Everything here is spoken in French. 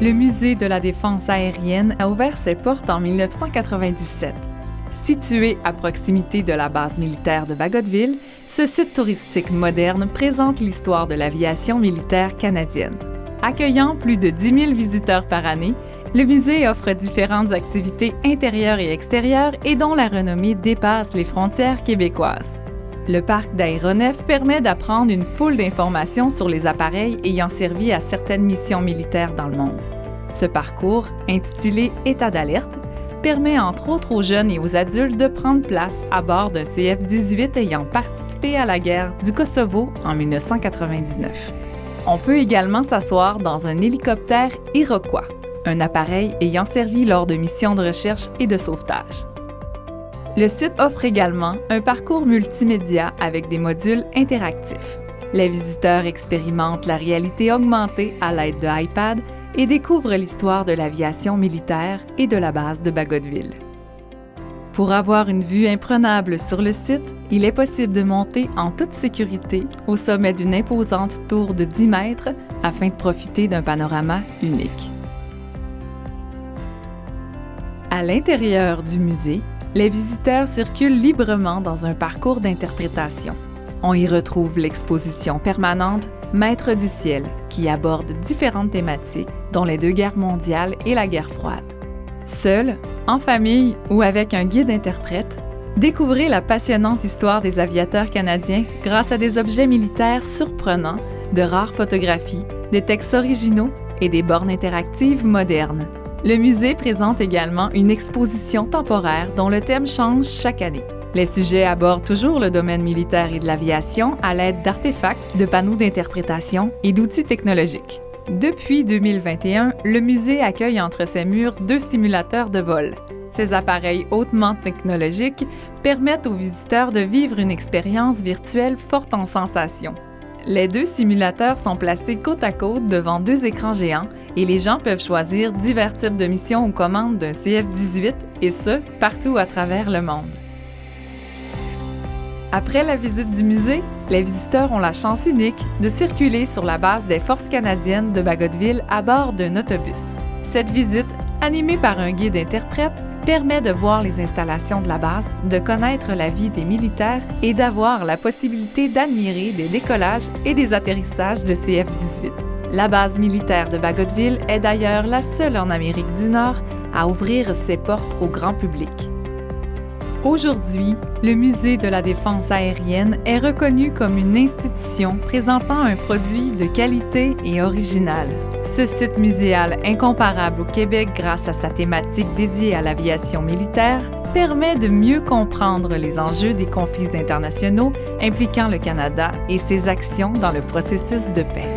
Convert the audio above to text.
Le Musée de la Défense aérienne a ouvert ses portes en 1997. Situé à proximité de la base militaire de Bagotville, ce site touristique moderne présente l'histoire de l'aviation militaire canadienne. Accueillant plus de 10 000 visiteurs par année, le musée offre différentes activités intérieures et extérieures et dont la renommée dépasse les frontières québécoises. Le parc d'aéronefs permet d'apprendre une foule d'informations sur les appareils ayant servi à certaines missions militaires dans le monde. Ce parcours, intitulé « État d'alerte », permet entre autres aux jeunes et aux adultes de prendre place à bord d'un CF-18 ayant participé à la guerre du Kosovo en 1999. On peut également s'asseoir dans un hélicoptère Iroquois, un appareil ayant servi lors de missions de recherche et de sauvetage. Le site offre également un parcours multimédia avec des modules interactifs. Les visiteurs expérimentent la réalité augmentée à l'aide de iPad et découvrent l'histoire de l'aviation militaire et de la base de Bagotville. Pour avoir une vue imprenable sur le site, il est possible de monter en toute sécurité au sommet d'une imposante tour de 10 mètres afin de profiter d'un panorama unique. À l'intérieur du musée, les visiteurs circulent librement dans un parcours d'interprétation. On y retrouve l'exposition permanente Maître du ciel, qui aborde différentes thématiques, dont les 2 guerres mondiales et la guerre froide. Seul, en famille ou avec un guide-interprète, découvrez la passionnante histoire des aviateurs canadiens grâce à des objets militaires surprenants, de rares photographies, des textes originaux et des bornes interactives modernes. Le musée présente également une exposition temporaire dont le thème change chaque année. Les sujets abordent toujours le domaine militaire et de l'aviation à l'aide d'artefacts, de panneaux d'interprétation et d'outils technologiques. Depuis 2021, le musée accueille entre ses murs 2 simulateurs de vol. Ces appareils hautement technologiques permettent aux visiteurs de vivre une expérience virtuelle forte en sensations. Les 2 simulateurs sont placés côte à côte devant 2 écrans géants et les gens peuvent choisir divers types de missions aux commandes d'un CF-18 et ce, partout à travers le monde. Après la visite du musée, les visiteurs ont la chance unique de circuler sur la base des Forces canadiennes de Bagotville à bord d'un autobus. Cette visite, animée par un guide-interprète, permet de voir les installations de la base, de connaître la vie des militaires et d'avoir la possibilité d'admirer des décollages et des atterrissages de CF-18. La base militaire de Bagotville est d'ailleurs la seule en Amérique du Nord à ouvrir ses portes au grand public. Aujourd'hui, le Musée de la Défense aérienne est reconnu comme une institution présentant un produit de qualité et original. Ce site muséal incomparable au Québec grâce à sa thématique dédiée à l'aviation militaire permet de mieux comprendre les enjeux des conflits internationaux impliquant le Canada et ses actions dans le processus de paix.